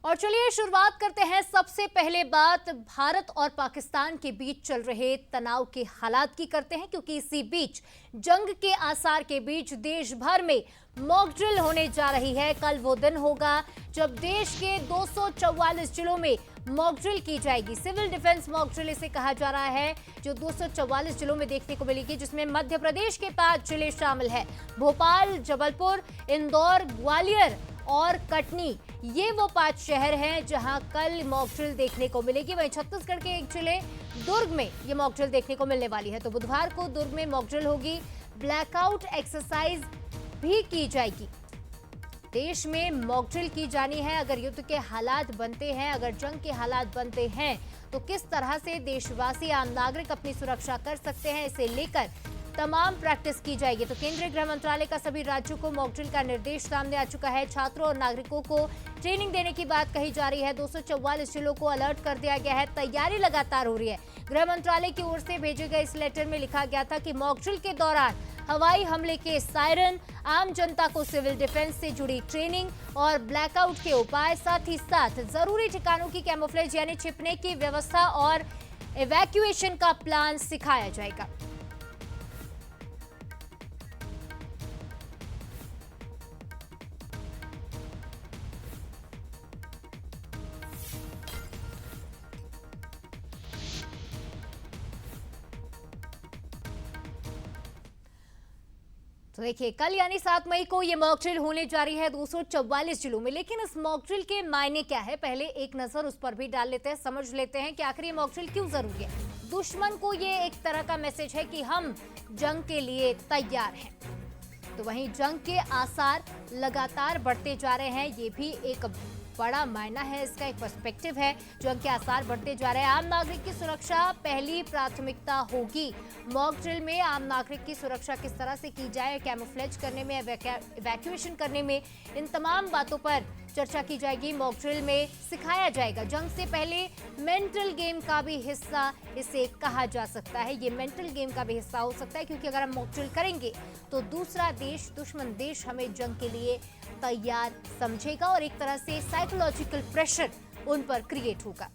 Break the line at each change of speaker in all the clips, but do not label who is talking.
और चलिए शुरुआत करते हैं। सबसे पहले बात भारत और पाकिस्तान के बीच चल रहे तनाव के हालात की करते हैं, क्योंकि इसी बीच जंग के आसार के बीच देश भर में मॉक ड्रिल होने जा रही है। कल वो दिन होगा जब देश के 244 जिलों में मॉक ड्रिल की जाएगी। सिविल डिफेंस मॉक ड्रिल इसे कहा जा रहा है, जो 244 जिलों में देखने को मिलेगी, जिसमें मध्य प्रदेश के 5 जिले शामिल है। भोपाल, जबलपुर, इंदौर, ग्वालियर और कटनी, ये वो 5 शहर हैं जहां कल मॉक ड्रिल देखने को मिलेगी। वहीं छत्तीसगढ़ के एक जिले दुर्ग में ये मॉक ड्रिल देखने को मिलने वाली है। तो बुधवार को दुर्ग में मॉक ड्रिल होगी। ब्लैकआउट एक्सरसाइज भी की जाएगी। देश में मॉक ड्रिल की जानी है। अगर युद्ध के हालात बनते हैं, अगर जंग के हालात बनते हैं, तो किस तरह से देशवासी, आम नागरिक अपनी सुरक्षा कर सकते हैं, इसे लेकर तमाम प्रैक्टिस की जाएगी। तो केंद्रीय गृह मंत्रालय का सभी राज्यों को मॉक ड्रिल का निर्देश सामने आ चुका है। छात्रों और नागरिकों को ट्रेनिंग देने की बात कही जा रही है। 244 जिलों को अलर्ट कर दिया गया है। तैयारी लगातार हो रही है। गृह मंत्रालय की ओर से भेजे गए इस लेटर में लिखा गया था कि मॉक ड्रिल के दौरान हवाई हमले के सायरन, आम जनता को सिविल डिफेंस से जुड़ी ट्रेनिंग और ब्लैकआउट के उपाय, साथ ही साथ जरूरी ठिकानों की कैमोफ्लेज यानी छिपने की व्यवस्था और इवैक्यूएशन का प्लान सिखाया जाएगा। तो देखिए, कल यानी 7 मई को ये मॉक ड्रिल होने जा रही है 244 जिलों में। लेकिन इस मॉक ड्रिल के मायने क्या है, पहले एक नजर उस पर भी डाल लेते हैं, समझ लेते हैं कि आखिर ये मॉक ड्रिल क्यों जरूरी है। दुश्मन को ये एक तरह का मैसेज है कि हम जंग के लिए तैयार हैं। तो वहीं जंग के आसार लगातार बढ़ते जा रहे हैं, ये भी एक बड़ा मायना है, इसका एक पर्सपेक्टिव है। जंग के आसार बढ़ते जा रहे हैं। आम नागरिक की सुरक्षा पहली प्राथमिकता होगी। मॉक ड्रिल में आम नागरिक की सुरक्षा किस तरह से की जाए, कैमोफ्लेज करने में, इवैक्यूएशन करने में, इन तमाम बातों पर चर्चा की जाएगी। मॉक ड्रिल में सिखाया जाएगा। जंग से पहले मेंटल गेम का भी हिस्सा इसे कहा जा सकता है। ये मेंटल गेम का भी हिस्सा हो सकता है, क्योंकि अगर हम मॉक ड्रिल करेंगे तो दूसरा देश, दुश्मन देश, हमें जंग के लिए तैयार समझेगा और एक तरह से साइकोलॉजिकल प्रेशर उन पर क्रिएट होगा।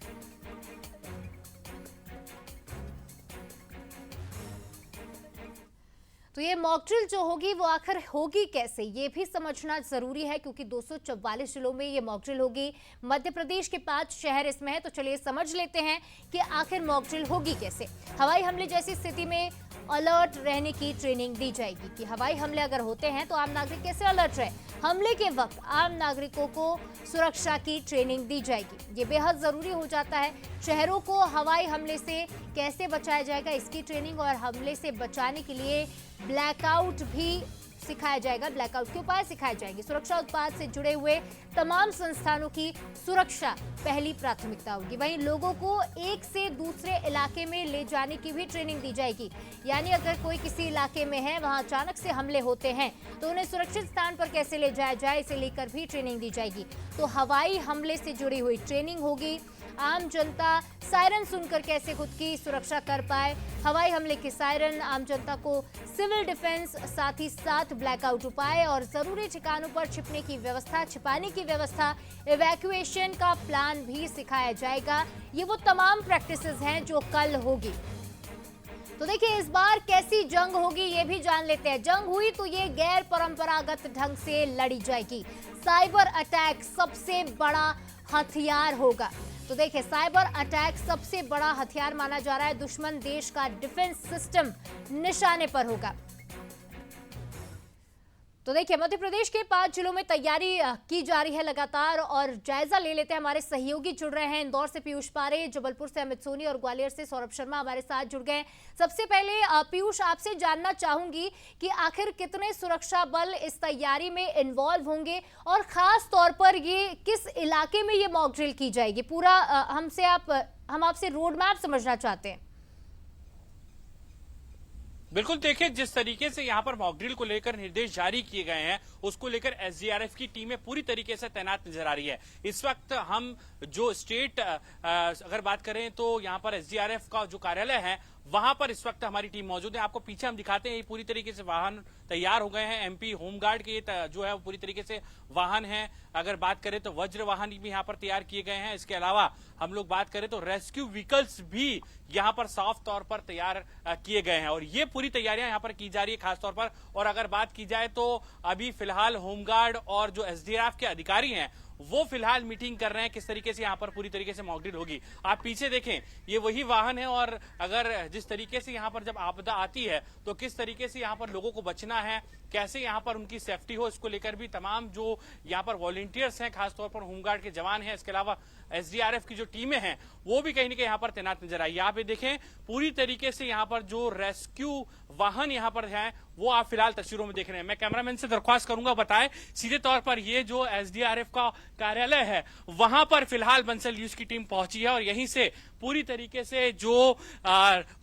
तो ये मॉक ड्रिल जो होगी वो आखिर होगी कैसे, ये भी समझना जरूरी है, क्योंकि 244 जिलों में ये मॉक ड्रिल होगी। मध्य प्रदेश के 5 शहर इसमें है। तो चलिए समझ लेते हैं कि आखिर मॉक ड्रिल होगी कैसे। हवाई हमले जैसी स्थिति में अलर्ट रहने की ट्रेनिंग दी जाएगी कि हवाई हमले अगर होते हैं तो आम नागरिक कैसे अलर्ट रहे। हमले के वक्त आम नागरिकों को सुरक्षा की ट्रेनिंग दी जाएगी। ये बेहद जरूरी हो जाता है। शहरों को हवाई हमले से कैसे बचाया जाएगा, इसकी ट्रेनिंग, और हमले से बचाने के लिए ब्लैकआउट भी सिखाया जाएगा। ब्लैकआउट के उपाय सिखाए जाएंगे। सुरक्षा उत्पाद से जुड़े हुए तमाम संस्थानों की सुरक्षा पहली प्राथमिकता होगी। वहीं लोगों को एक से दूसरे इलाके में ले जाने की भी ट्रेनिंग दी जाएगी। यानी अगर कोई किसी इलाके में है, वहां अचानक से हमले होते हैं, तो उन्हें सुरक्षित स्थान पर कैसे ले जाया जाए, इसे लेकर भी ट्रेनिंग दी जाएगी। तो हवाई हमले से जुड़ी हुई ट्रेनिंग होगी। आम जनता सायरन सुनकर कैसे खुद की सुरक्षा कर पाए, हवाई हमले के सायरन, आम जनता को सिविल डिफेंस, साथ ही साथ ब्लैकआउट उपाय और जरूरी ठिकानों पर छिपने की व्यवस्था, छिपाने की व्यवस्था, इवैक्यूएशन का प्लान भी सिखाया जाएगा। ये वो तमाम प्रैक्टिसेस हैं जो कल होगी। तो देखिए, इस बार कैसी जंग होगी ये भी जान लेते हैं। जंग हुई तो ये गैर परंपरागत ढंग से लड़ी जाएगी। साइबर अटैक सबसे बड़ा हथियार होगा। तो देखिए, साइबर अटैक सबसे बड़ा हथियार माना जा रहा है। दुश्मन देश का डिफेंस सिस्टम निशाने पर होगा। तो देखिए, मध्य प्रदेश के 5 जिलों में तैयारी की जा रही है लगातार, और जायजा ले लेते हैं। हमारे सहयोगी जुड़ रहे हैं। इंदौर से पीयूष पारे, जबलपुर से अमित सोनी और ग्वालियर से सौरभ शर्मा हमारे साथ जुड़ गए। सबसे पहले पीयूष, आपसे जानना चाहूंगी कि आखिर कितने सुरक्षा बल इस तैयारी में इन्वॉल्व होंगे, और खास तौर पर ये किस इलाके में ये मॉक ड्रिल की जाएगी, पूरा हम आपसे रोड मैप समझना चाहते हैं।
बिल्कुल, देखिए जिस तरीके से यहाँ पर मॉक ड्रिल को लेकर निर्देश जारी किए गए हैं, उसको लेकर एसडीआरएफ की टीमें पूरी तरीके से तैनात नजर आ रही है। इस वक्त हम जो स्टेट अगर बात करें तो यहाँ पर एसडीआरएफ का जो कार्यालय है वहां पर इस वक्त हमारी टीम मौजूद है। आपको पीछे हम दिखाते हैं, ये पूरी तरीके से वाहन तैयार हो गए हैं। एमपी होमगार्ड के जो है वो पूरी तरीके से वाहन है। अगर बात करें तो वज्र वाहन भी यहाँ पर तैयार किए गए हैं। इसके अलावा हम लोग बात करें तो रेस्क्यू व्हीकल्स भी यहाँ पर साफ तौर पर तैयार किए गए हैं और ये पूरी तैयारियां यहाँ पर की जा रही है खास तौर पर। और अगर बात की जाए तो अभी फिलहाल होमगार्ड और जो एसडीआरएफ के अधिकारी हैं वो फिलहाल मीटिंग कर रहे हैं किस तरीके से यहाँ पर पूरी तरीके से मॉक ड्रिल होगी। आप पीछे देखें, ये वही वाहन है और अगर जिस तरीके से यहाँ पर जब आपदा आती है तो किस तरीके से यहाँ पर लोगों को बचना है, कैसे यहाँ पर उनकी सेफ्टी हो, इसको लेकर भी तमाम जो यहाँ पर वॉलंटियर्स हैं, खासतौर पर होमगार्ड के जवान हैं, इसके अलावा एसडीआरएफ की जो टीमें हैं वो भी कहीं ना कहीं यहाँ पर तैनात नजर आई। यहाँ पे देखें पूरी तरीके से यहाँ पर जो रेस्क्यू वाहन यहाँ पर हैं वो आप फिलहाल तस्वीरों में देख रहे हैं। मैं कैमरामैन से दरख्वास्त करूंगा बताएं सीधे तौर पर ये जो एसडीआरएफ का कार्यालय है वहां पर फिलहाल बंसल न्यूज की टीम पहुंची है और यहीं से पूरी तरीके से जो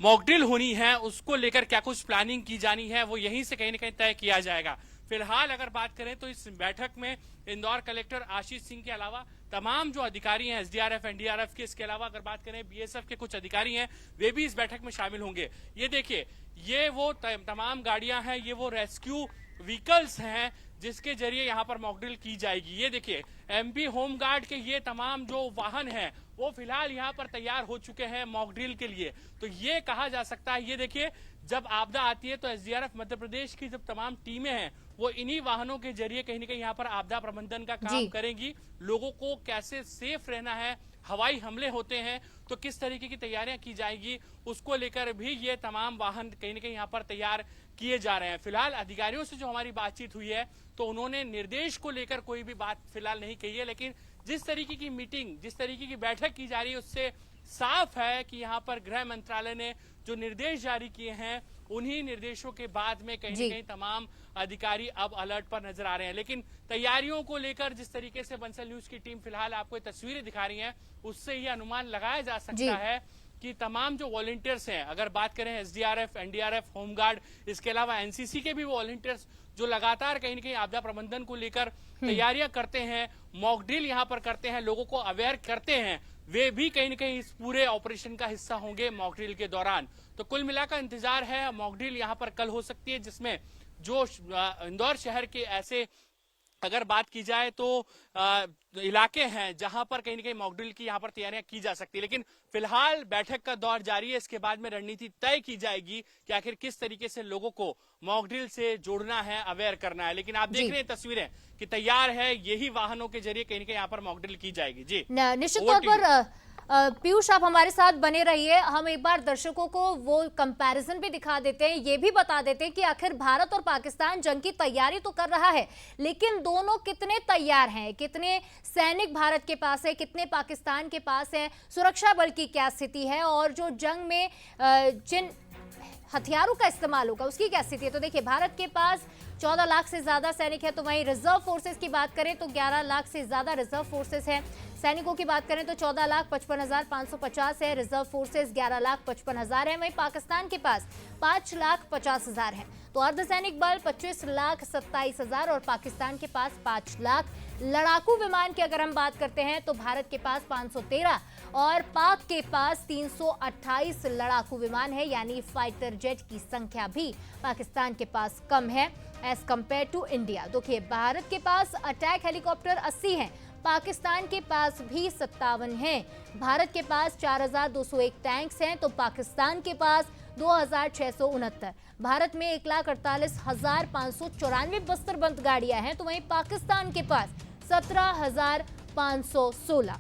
मॉकड्रिल होनी है उसको लेकर क्या कुछ प्लानिंग की जानी है वो यहीं से कहीं ना कहीं तय किया जाएगा। फिलहाल अगर बात करें तो इस बैठक में इंदौर कलेक्टर आशीष सिंह के अलावा तमाम जो अधिकारी हैं एसडीआरएफ एनडीआरएफ के, इसके अलावा अगर बात करें बीएसएफ के कुछ अधिकारी हैं वे भी इस बैठक में शामिल होंगे। ये देखिए, ये वो तमाम गाड़ियां हैं, ये वो रेस्क्यू व्हीकल्स हैं जिसके जरिए यहाँ पर मॉकड्रिल की जाएगी। ये देखिए एमपी होमगार्ड के ये तमाम जो वाहन हैं वो फिलहाल यहाँ पर तैयार हो चुके हैं मॉकड्रिल के लिए। तो ये कहा जा सकता है, ये देखिए जब आपदा आती है तो एसडीआरएफ मध्य प्रदेश की जब तमाम टीमें हैं वो इन्हीं वाहनों के जरिए कहीं ना कहीं यहाँ पर आपदा प्रबंधन का काम करेंगी। लोगों को कैसे सेफ रहना है, हवाई हमले होते हैं तो किस तरीके की तैयारियां की जाएगी, उसको लेकर भी ये तमाम वाहन कहीं ना कहीं यहाँ पर तैयार किए जा रहे हैं। फिलहाल अधिकारियों से जो हमारी बातचीत हुई है तो उन्होंने निर्देश को लेकर कोई भी बात फिलहाल नहीं कही है, लेकिन जिस तरीके की मीटिंग, जिस तरीके की बैठक की जा रही है उससे साफ है कि यहाँ पर गृह मंत्रालय ने जो निर्देश जारी किए हैं उन्हीं निर्देशों के बाद में कहीं ना कहीं तमाम अधिकारी अब अलर्ट पर नजर आ रहे हैं। लेकिन तैयारियों को लेकर जिस तरीके से बंसल न्यूज की टीम फिलहाल आपको तस्वीरें दिखा रही है उससे यह अनुमान लगाया जा सकता है कि तमाम जो वॉलंटियर्स हैं, अगर बात करें एसडीआरएफ एनडीआरएफ होमगार्ड, इसके अलावा एनसीसी के भी वॉलंटियर्स जो लगातार कहीं ना कहीं आपदा प्रबंधन को लेकर तैयारियां करते हैं, मॉकड्रिल यहाँ पर करते हैं, लोगों को अवेयर करते हैं, वे भी कहीं ना कहीं इस पूरे ऑपरेशन का हिस्सा होंगे मॉकड्रिल के दौरान। तो कुल मिलाकर इंतजार है मॉकड्रिल यहाँ पर कल हो सकती है जिसमें जो इंदौर शहर के ऐसे अगर बात की जाए तो इलाके हैं जहां पर कहीं ना कहीं मॉकड्रिल की यहाँ पर तैयारियां की जा सकती है। लेकिन फिलहाल बैठक का दौर जारी है, इसके बाद में रणनीति तय की जाएगी कि आखिर किस तरीके से लोगों को मॉकड्रिल से जोड़ना है, अवेयर करना है। लेकिन आप देख रहे हैं तस्वीरें कि तैयार है, यही वाहनों के जरिए कहीं ना कहीं यहाँ पर मॉकड्रिल की जाएगी। जी
निश्चित तौर पर पीयूष आप हमारे साथ बने रहिए। हम एक बार दर्शकों को वो कंपैरिजन भी दिखा देते हैं, ये भी बता देते हैं कि आखिर भारत और पाकिस्तान जंग की तैयारी तो कर रहा है लेकिन दोनों कितने तैयार हैं, कितने सैनिक भारत के पास है, कितने पाकिस्तान के पास है, सुरक्षा बल की क्या स्थिति है और जो जंग में जिन हथियारों का इस्तेमाल होगा उसकी क्या स्थिति है। तो देखिए भारत के पास 14 लाख से ज्यादा सैनिक है, तो वहीं रिजर्व फोर्सेस की बात करें तो 11 लाख से ज्यादा रिजर्व फोर्सेस है। सैनिकों की बात करें तो 14,55,550 है, रिजर्व फोर्सेस 11,55,000 है। वहीं पाकिस्तान के पास 5,50,000 है। तो अर्धसैनिक बल 25,27,000 और पाकिस्तान के पास 5 लाख। लड़ाकू विमान की अगर हम बात करते हैं तो भारत के पास 513 और पाक के पास 328 लड़ाकू विमान है, यानी फाइटर जेट की संख्या भी पाकिस्तान के पास कम है एज कंपेयर टू इंडिया। देखिए भारत के पास अटैक हेलीकॉप्टर 80 हैं, पाकिस्तान के पास भी 57 हैं। भारत के पास 4,201 टैंक्स हैं तो पाकिस्तान के पास 2,669। भारत में 1,48,594 बस्तरबंद गाड़ियां हैं तो वहीं पाकिस्तान के पास 17,516।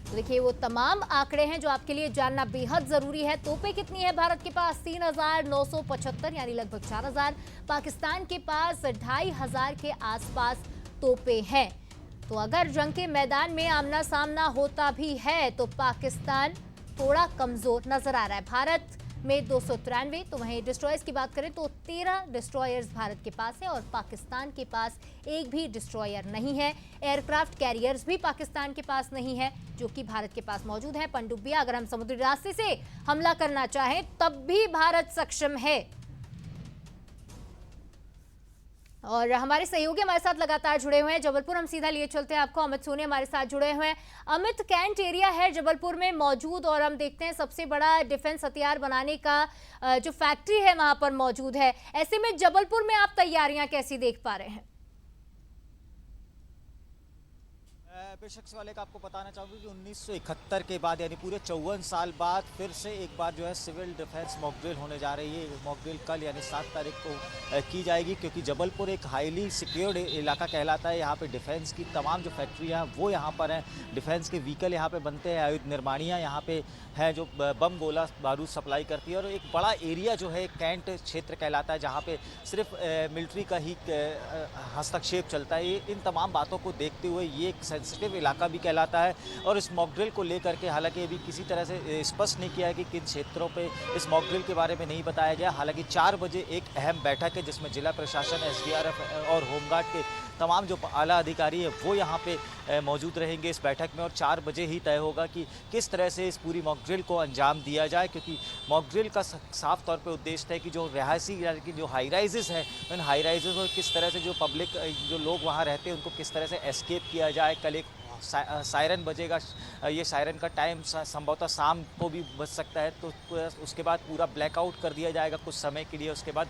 तो देखिए वो तमाम आंकड़े हैं जो आपके लिए जानना बेहद जरूरी है। तोपें कितनी है भारत के पास 3,975 यानी लगभग 4,000। पाकिस्तान के पास 2,500 के आसपास तोपें हैं। तो अगर जंग के मैदान में आमना सामना होता भी है तो पाकिस्तान थोड़ा कमजोर नजर आ रहा है। भारत में 293, तो वहीं डिस्ट्रॉयर्स की बात करें तो 13 डिस्ट्रॉयर्स भारत के पास है और पाकिस्तान के पास एक भी डिस्ट्रॉयर नहीं है। एयरक्राफ्ट कैरियर्स भी पाकिस्तान के पास नहीं है जो कि भारत के पास मौजूद है। पनडुब्बियां अगर हम समुद्री रास्ते से हमला करना चाहें तब भी भारत सक्षम है। और हमारे सहयोगी हमारे साथ लगातार जुड़े हुए हैं। जबलपुर हम सीधा लिए चलते हैं आपको, अमित सोनी हमारे साथ जुड़े हुए हैं। अमित, कैंट एरिया है जबलपुर में मौजूद और हम देखते हैं सबसे बड़ा डिफेंस हथियार बनाने का जो फैक्ट्री है वहां पर मौजूद है। ऐसे में जबलपुर में आप तैयारियां कैसी देख पा रहे हैं?
बेशक वाले का आपको बताना चाहूँगी कि 1971 के बाद यानी पूरे 54 साल बाद फिर से एक बार जो है सिविल डिफेंस मॉक ड्रिल होने जा रही है। मॉक ड्रिल कल यानी 7 तारीख को की जाएगी, क्योंकि जबलपुर एक हाईली सिक्योर्ड इलाका कहलाता है। यहाँ पे डिफेंस की तमाम जो फैक्ट्रियाँ वो यहाँ पर हैं, डिफेंस के व्हीकल यहाँ पे बनते हैं, आयुध निर्माणियाँ यहाँ पे हैं जो बम गोला बारूद सप्लाई करती है। और एक बड़ा एरिया जो है कैंट क्षेत्र कहलाता है, जहाँ पे सिर्फ मिलिट्री का ही हस्तक्षेप चलता है। इन तमाम बातों को देखते हुए ये एक सेंसिटिव इलाका भी कहलाता है। और इस मॉक ड्रिल को लेकर के हालांकि अभी किसी तरह से स्पष्ट नहीं किया है कि किन क्षेत्रों पे इस मॉक ड्रिल के बारे में नहीं बताया गया। हालांकि 4 बजे एक अहम बैठक है जिसमें जिला प्रशासन, एसडीआरएफ और होमगार्ड के तमाम जो आला अधिकारी है वो यहाँ पे मौजूद रहेंगे इस बैठक में। और 4 बजे ही तय होगा कि किस तरह से इस पूरी मॉक ड्रिल को अंजाम दिया जाए, क्योंकि मॉक ड्रिल का साफ तौर पे उद्देश्य है कि जो रिहायशी यानी कि जो हाई राइजेस हैं, उन हाई राइजेस को किस तरह से जो पब्लिक जो लोग वहाँ रहते हैं उनको किस तरह से एस्केप किया जाए। कल एक सायरन बजेगा, ये सायरन का टाइम संभवतः शाम को भी बज सकता है, तो उसके बाद पूरा ब्लैकआउट कर दिया जाएगा कुछ समय के लिए। उसके बाद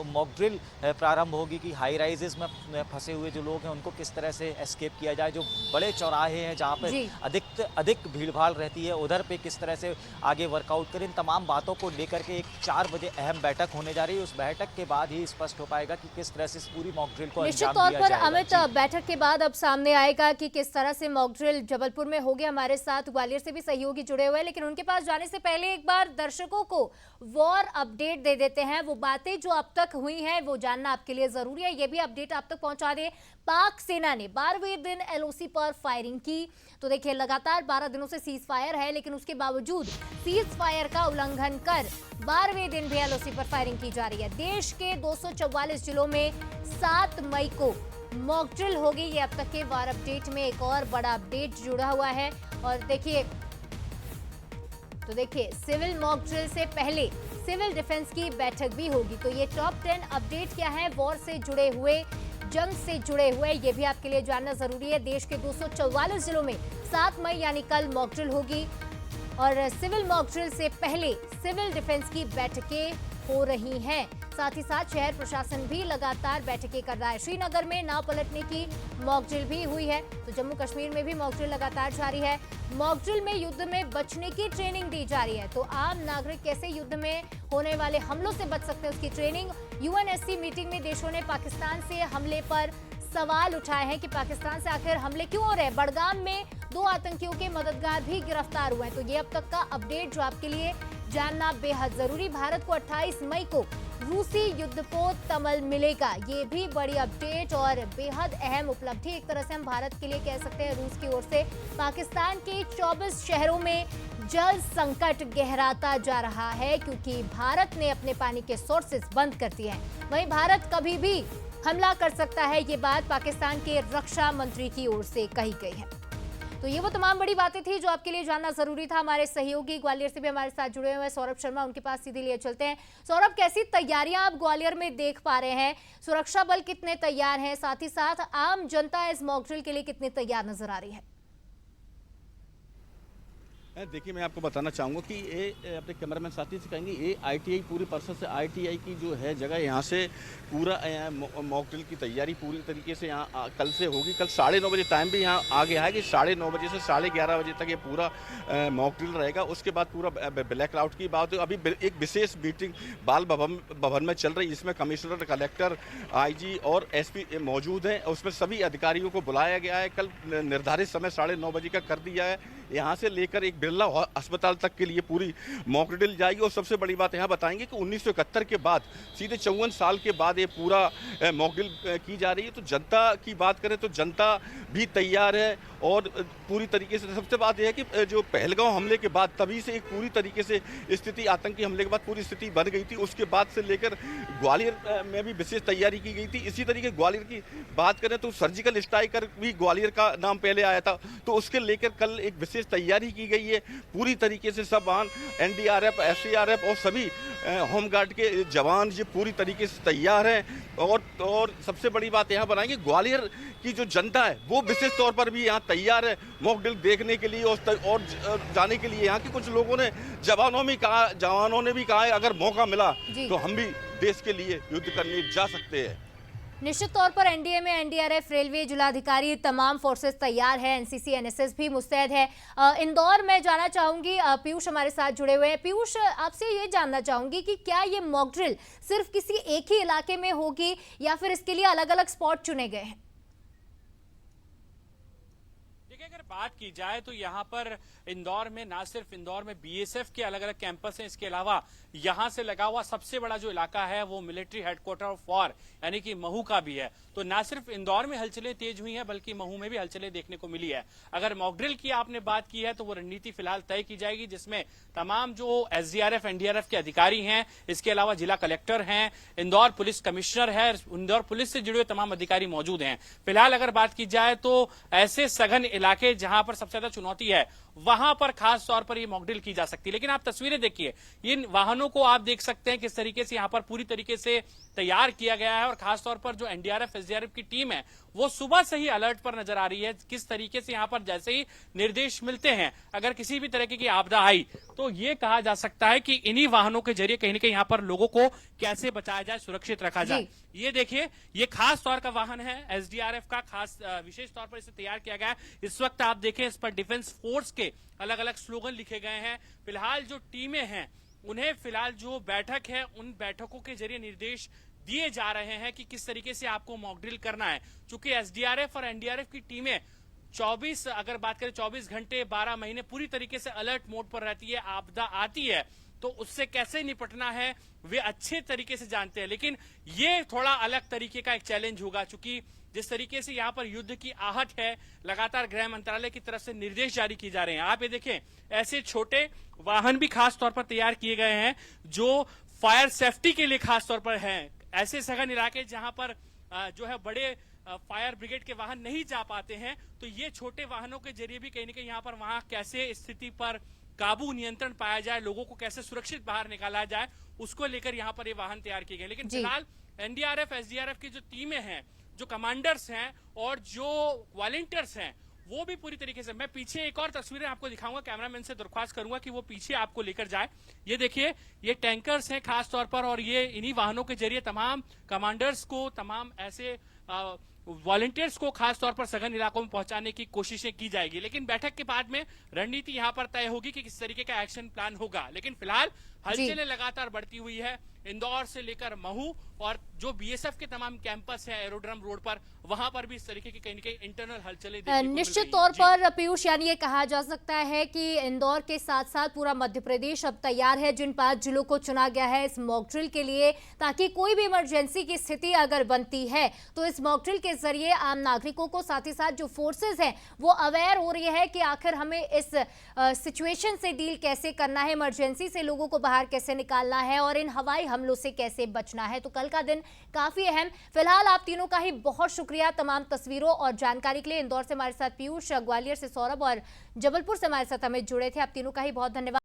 मॉक ड्रिल प्रारंभ होगी कि हाई राइजेस में फंसे हुए जो लोग हैं उनको किस तरह से एस्केप किया जाए। जो बड़े चौराहे हैं जहाँ पर अधिक भीड़-भाड़ रहती है उधर पे किस तरह से आगे वर्कआउट करें। इन तमाम बातों को लेकर के एक 4 बजे अहम बैठक होने जा रही है। उस बैठक के बाद ही स्पष्ट हो पाएगा कि किस तरह से इस पूरी मॉक ड्रिल को अंजाम दिया जाएगा।
निश्चित तौर पर अमित, बैठक के बाद अब सामने आएगा कि किस तरह से मॉक ड्रिल जबलपुर में हो गया। हमारे साथ ग्वालियर से भी सहयोगी जुड़े हुए हैं, लेकिन उनके पास जाने से पहले एक बार दर्शकों को वॉर अपडेट दे देते हैं। वो बातें जो अब तक हुई हैं वो जानना आपके लिए जरूरी है, ये भी अपडेट आप तक पहुंचा दे। पाक सेना ने 12वें दिन एलओसी पर फायरिंग की। तो देखिए, लगातार 12 दिनों से सीज फायर है, लेकिन उसके बावजूद सीज फायर का उल्लंघन कर 12वें दिन भी एलओसी पर फायरिंग की जा रही है। देश के 244 जिलों में 7 मई को मॉक ड्रिल होगी। ये अब तक के वार अपडेट में एक और बड़ा अपडेट जुड़ा हुआ है। और देखिए सिविल मॉक ड्रिल से पहले सिविल डिफेंस की बैठक भी होगी। तो ये टॉप 10 अपडेट क्या है वॉर से जुड़े हुए, जंग से जुड़े हुए, ये भी आपके लिए जानना जरूरी है। देश के 244 जिलों में 7 मई यानी कल मॉक ड्रिल होगी और सिविल मॉक ड्रिल से पहले सिविल डिफेंस की बैठकें हो रही हैं। साथ ही साथ शहर प्रशासन भी लगातार बैठकें कर रहा है। श्रीनगर में नाव पलटने की मॉक ड्रिल भी हुई है, तो जम्मू कश्मीर में भी मॉक ड्रिल लगातार जारी है। मॉक ड्रिल में युद्ध में बचने की ट्रेनिंग दी जा रही है। तो आम नागरिक कैसे युद्ध में होने वाले हमलों से बच सकते हैं, उसकी ट्रेनिंग। यूएनएससी मीटिंग में देशों ने पाकिस्तान से हमले पर सवाल उठाए हैं कि पाकिस्तान से आखिर हमले क्यों हो रहे हैं। बड़गाम में 2 आतंकियों के मददगार भी गिरफ्तार हुए हैं। तो ये अब तक का अपडेट जो आपके लिए जानना बेहद जरूरी। भारत को 28 मई को रूसी युद्धपोत तमल मिलेगा, ये भी बड़ी अपडेट और बेहद अहम उपलब्धि एक तरह से हम भारत के लिए कह सकते हैं। रूस की ओर से पाकिस्तान के 24 शहरों में जल संकट गहराता जा रहा है, क्योंकि भारत ने अपने पानी के सोर्सेज बंद कर दिए हैं। वहीं भारत कभी भी हमला कर सकता है, ये बात पाकिस्तान के रक्षा मंत्री की ओर से कही गई है। तो ये वो तमाम बड़ी बातें थी जो आपके लिए जानना जरूरी था। हमारे सहयोगी ग्वालियर से भी हमारे साथ जुड़े हुए हैं सौरभ शर्मा, उनके पास सीधे लिए चलते हैं। सौरभ, कैसी तैयारियां आप ग्वालियर में देख पा रहे हैं? सुरक्षा बल कितने तैयार हैं, साथ ही साथ आम जनता इस मॉक ड्रिल के लिए कितनी तैयार नजर आ रही है?
देखिए, मैं आपको बताना चाहूँगा कि ये अपने कैमरामैन साथी से कहेंगे, ये आईटीआई पूरी पर्सन से आईटीआई की जो है जगह, यहाँ से पूरा मॉक ड्रिल की तैयारी पूरी तरीके से यहाँ कल से होगी। कल 9:30 बजे टाइम भी यहाँ आ गया है कि 9:30 बजे से 11:30 बजे तक ये पूरा मॉक ड्रिल रहेगा। उसके बाद पूरा ब्लैक आउट की बात। अभी एक विशेष मीटिंग बाल भवन में चल रही है, जिसमें कमिश्नर, कलेक्टर, आईजी और एसपी मौजूद हैं। उसमें सभी अधिकारियों को बुलाया गया है। कल निर्धारित समय 9:30 बजे का कर दिया है। यहाँ से लेकर एक बिरला अस्पताल तक के लिए पूरी मॉक ड्रिल जाएगी। और सबसे बड़ी बात यहाँ बताएंगे कि 1971 के बाद सीधे 54 साल के बाद ये पूरा मॉक ड्रिल की जा रही है। तो जनता की बात करें तो जनता भी तैयार है और पूरी तरीके से। सबसे बात यह है कि जो पहलगांव हमले के बाद तभी से एक पूरी तरीके से स्थिति, आतंकी हमले के बाद पूरी स्थिति बन गई थी। उसके बाद से लेकर ग्वालियर में भी विशेष तैयारी की गई थी। इसी तरीके ग्वालियर की बात करें तो सर्जिकल स्ट्राइकर भी ग्वालियर का नाम पहले आया था, तो उसके लेकर कल एक विशेष तैयारी की गई है। लिए पूरी तरीके से सब वाहन एनडीआरएफ, एसडीआरएफ और सभी होमगार्ड के जवान ये पूरी तरीके से तैयार हैं। और सबसे बड़ी बात यहाँ बनाएंगे, ग्वालियर की जो जनता है वो विशेष तौर पर भी यहाँ तैयार है मॉक ड्रिल देखने के लिए और जाने के लिए। यहाँ के कुछ लोगों ने जवानों ने भी कहा है अगर मौका मिला तो हम भी देश के लिए युद्ध करने जा सकते हैं।
निश्चित तौर पर एनडीए में एनडीआरएफ, रेलवे, जिलाधिकारी, तमाम फोर्सेस तैयार है, एनसीसी, एनएसएस भी मुस्तैद है। इंदौर में जाना चाहूंगी, पीयूष हमारे साथ जुड़े हुए हैं। पीयूष, आपसे ये जानना चाहूंगी कि क्या ये मॉक ड्रिल सिर्फ किसी एक ही इलाके में होगी या फिर इसके लिए अलग अलग स्पॉट चुने गए हैं?
अगर बात की जाए तो यहाँ पर इंदौर में ना सिर्फ इंदौर में बीएसएफ के अलग अलग कैंपस हैं, इसके अलावा यहाँ से लगा हुआ सबसे बड़ा जो इलाका है वो मिलिट्री हेडक्वार्टर ऑफ वॉर यानी कि महू का भी है। तो ना सिर्फ इंदौर में हलचलें तेज हुई हैं बल्कि महू में भी हलचलें देखने को मिली है। अगर मॉकड्रिल की आपने बात की है तो वो रणनीति फिलहाल तय की जाएगी, जिसमें तमाम जो एसडीआरएफ, एनडीआरएफ के अधिकारी हैं, इसके अलावा जिला कलेक्टर हैं, इंदौर पुलिस कमिश्नर है, इंदौर पुलिस से जुड़े हुए तमाम अधिकारी मौजूद हैं। फिलहाल अगर बात की जाए तो ऐसे सघन इलाके जहां पर सबसे ज्यादा चुनौती है वहां पर खास तौर पर ये मॉकड्रिल की जा सकती है। लेकिन आप तस्वीरें देखिए, इन वाहनों को आप देख सकते हैं किस तरीके से यहां पर पूरी तरीके से तैयार किया गया है और खासतौर पर जो एनडीआरएफ, एसडीआरएफ की टीम है वो सुबह से ही अलर्ट पर नजर आ रही है। किस तरीके से यहां पर जैसे ही निर्देश मिलते हैं अगर किसी भी तरीके की आपदा आई तो ये कहा जा सकता है कि इन्हीं वाहनों के जरिए कहीं ना कहीं यहां पर लोगों को कैसे बचाया जाए, सुरक्षित रखा जाए। ये देखिए, ये खास तौर का वाहन है एसडीआरएफ का, खास विशेष तौर पर इसे तैयार किया गया है। इस वक्त आप देखें इस पर डिफेंस फोर्स के अलग अलग स्लोगन लिखे गए हैं। फिलहाल जो टीमें हैं उन्हें फिलहाल जो बैठक है उन बैठकों के जरिए निर्देश दिए जा रहे हैं कि किस तरीके से आपको मॉकड्रिल करना है। चूंकि एसडीआरएफ और एनडीआरएफ की टीमें 24 अगर बात करें 24 घंटे 12 महीने पूरी तरीके से अलर्ट मोड पर रहती है। आपदा आती है तो उससे कैसे निपटना है वे अच्छे तरीके से जानते हैं। लेकिन ये थोड़ा अलग तरीके का एक चैलेंज होगा, चूंकि जिस तरीके से यहाँ पर युद्ध की आहट है, लगातार गृह मंत्रालय की तरफ से निर्देश जारी किए जा रहे हैं। आप ये देखें, ऐसे छोटे वाहन भी खास तौर पर तैयार किए गए हैं जो फायर सेफ्टी के लिए खास तौर पर हैं। ऐसे सघन इलाके जहां पर जो है बड़े फायर ब्रिगेड के वाहन नहीं जा पाते हैं, तो ये छोटे वाहनों के जरिए भी कहीं ना कहीं यहाँ पर वहां कैसे स्थिति पर काबू, नियंत्रण पाया जाए, लोगों को कैसे सुरक्षित बाहर निकाला जाए, उसको लेकर यहाँ पर ये वाहन तैयार किए गए। लेकिन फिलहाल एनडीआरएफ, एसडीआरएफ की जो टीमें हैं, जो कमांडर्स हैं और जो वॉलंटियर्स हैं वो भी पूरी तरीके से, मैं पीछे एक और तस्वीरें आपको दिखाऊंगा, कैमरामैन से दरख्वास्त करूंगा कि वो पीछे आपको लेकर जाए। ये देखिए, ये टैंकर्स हैं खास तौर पर और ये इन्हीं वाहनों के जरिए तमाम कमांडर्स को, तमाम ऐसे वॉलंटियर्स को खास तौर पर सघन इलाकों में पहुंचाने की कोशिशें की जाएगी। लेकिन बैठक के बाद में रणनीति यहां पर तय होगी कि किस तरीके का एक्शन प्लान होगा। लेकिन फिलहाल हलचलें लगातार बढ़ती हुई है इंदौर से लेकर महू, और जो बीएसएफ के तमाम कैंपस है एरोड्रम रोड पर, वहां पर भी इस तरीके की कहीं न कहीं इंटरनल हलचलें
निश्चित तौर पर पीयूष, यानी ये कहा जा सकता है कि इंदौर के साथ साथ पूरा मध्य प्रदेश अब तैयार है जिन 5 जिलों को चुना गया है इस मॉकड्रिल के लिए, ताकि कोई भी इमरजेंसी की स्थिति अगर बनती है तो इस मॉकड्रिल के जरिए आम नागरिकों को, साथ ही साथ जो फोर्सेज हैं वो अवेयर हो रही है कि आखिर हमें इस सिचुएशन से डील कैसे करना है, इमरजेंसी से लोगों को बाहर कैसे निकालना है और इन हवाई हमलों से कैसे बचना है। तो कल का दिन काफी अहम। फिलहाल आप तीनों का ही बहुत शुक्रिया तमाम तस्वीरों और जानकारी के लिए। इंदौर से हमारे साथ पीयूष, ग्वालियर से सौरभ और जबलपुर से हमारे साथ हमें जुड़े थे। आप तीनों का ही बहुत धन्यवाद।